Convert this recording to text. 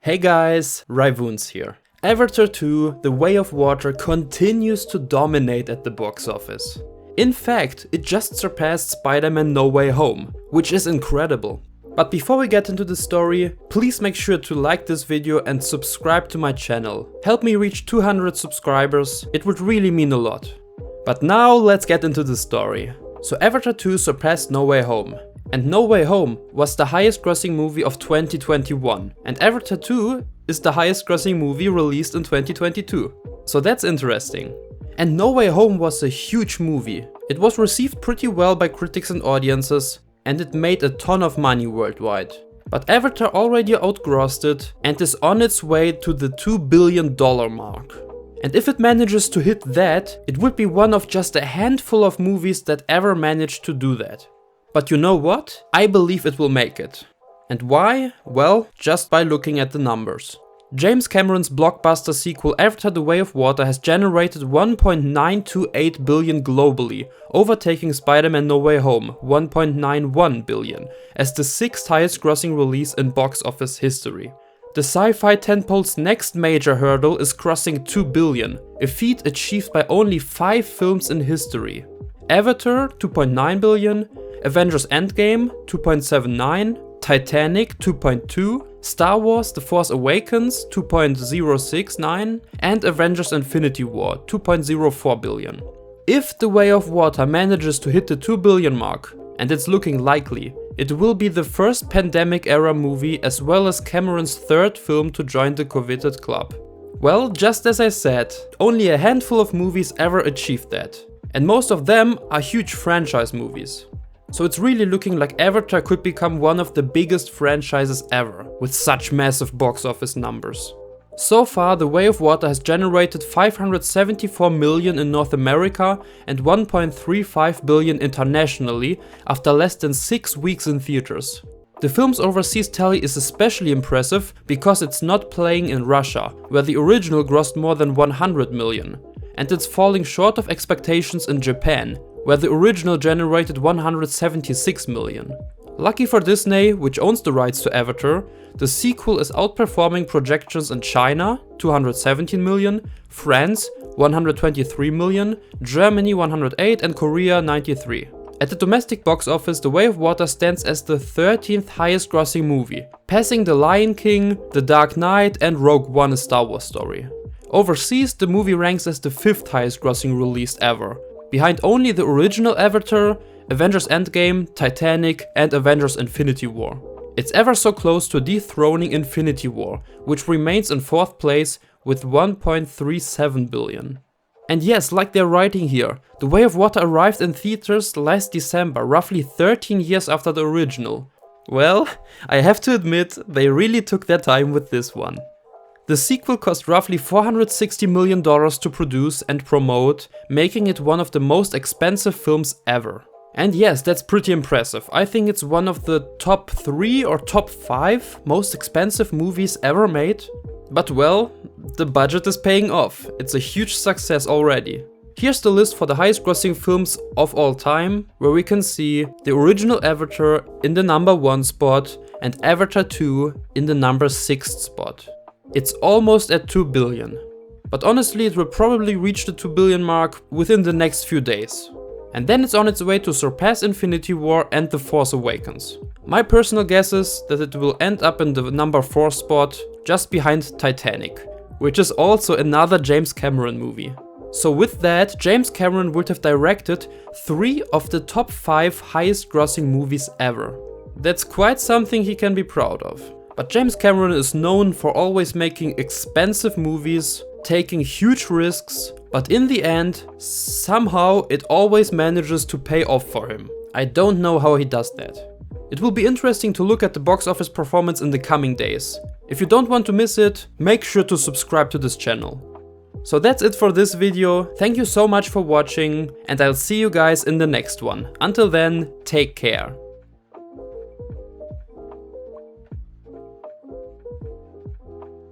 Hey guys, Raivoons here. Avatar 2: The Way of Water continues to dominate at the box office. In fact, it just surpassed Spiderman No Way Home, which is incredible. But before we get into the story, please make sure to like this video and subscribe to my channel. Help me reach 200 subscribers, it would really mean a lot. But now let's get into the story. So Avatar 2 surpassed No Way Home. And No Way Home was the highest grossing movie of 2021, and Avatar 2 is the highest grossing movie released in 2022. So that's interesting. And No Way Home was a huge movie. It was received pretty well by critics and audiences, and it made a ton of money worldwide. But Avatar already outgrossed it and is on its way to the $2 billion mark. And if it manages to hit that, it would be one of just a handful of movies that ever managed to do that. But you know what? I believe it will make it. And why? Well, just by looking at the numbers. James Cameron's blockbuster sequel Avatar: The Way of Water has generated $1.928 billion globally, overtaking Spider-Man No Way Home $1.91 billion as the 6th highest grossing release in box office history. The sci-fi tentpole's next major hurdle is crossing $2 billion, a feat achieved by only 5 films in history. Avatar $2.9 billion, Avengers Endgame $2.79, Titanic $2.2, Star Wars The Force Awakens $2.069, and Avengers Infinity War $2.04 billion. If The Way of Water manages to hit the 2 billion mark, and it's looking likely, it will be the first pandemic-era movie as well as Cameron's 3rd film to join the coveted club. Well, just as I said, only a handful of movies ever achieved that. And most of them are huge franchise movies. So it's really looking like Avatar could become one of the biggest franchises ever, with such massive box office numbers. So far, The Way of Water has generated $574 million in North America and $1.35 billion internationally after less than 6 weeks in theaters. The film's overseas tally is especially impressive because it's not playing in Russia, where the original grossed more than $100 million. And it's falling short of expectations in Japan, where the original generated $176 million. Lucky for Disney, which owns the rights to Avatar, the sequel is outperforming projections in China, $217 million, France, $123 million, Germany, $108, and Korea, $93. At the domestic box office, The Way of Water stands as the 13th highest grossing movie, passing The Lion King, The Dark Knight, and Rogue One: A Star Wars Story. Overseas, the movie ranks as the 5th highest grossing release ever, behind only the original Avatar, Avengers Endgame, Titanic, and Avengers Infinity War. It's ever so close to dethroning Infinity War, which remains in 4th place with $1.37 billion. And yes, like they're writing here, The Way of Water arrived in theaters last December, roughly 13 years after the original. Well, I have to admit, they really took their time with this one. The sequel cost roughly $460 million to produce and promote, making it one of the most expensive films ever. And yes, that's pretty impressive. I think it's one of the top 3 or top 5 most expensive movies ever made. But well, the budget is paying off. It's a huge success already. Here's the list for the highest grossing films of all time, where we can see the original Avatar in the number 1 spot and Avatar 2 in the number 6th spot. It's almost at 2 billion. But honestly, it will probably reach the 2 billion mark within the next few days. And then it's on its way to surpass Infinity War and The Force Awakens. My personal guess is that it will end up in the number 4 spot, just behind Titanic, which is also another James Cameron movie. So with that, James Cameron would have directed 3 of the top 5 highest grossing movies ever. That's quite something he can be proud of. But James Cameron is known for always making expensive movies, taking huge risks, but in the end, somehow it always manages to pay off for him. I don't know how he does that. It will be interesting to look at the box office performance in the coming days. If you don't want to miss it, make sure to subscribe to this channel. So that's it for this video. Thank you so much for watching, and I'll see you guys in the next one. Until then, take care.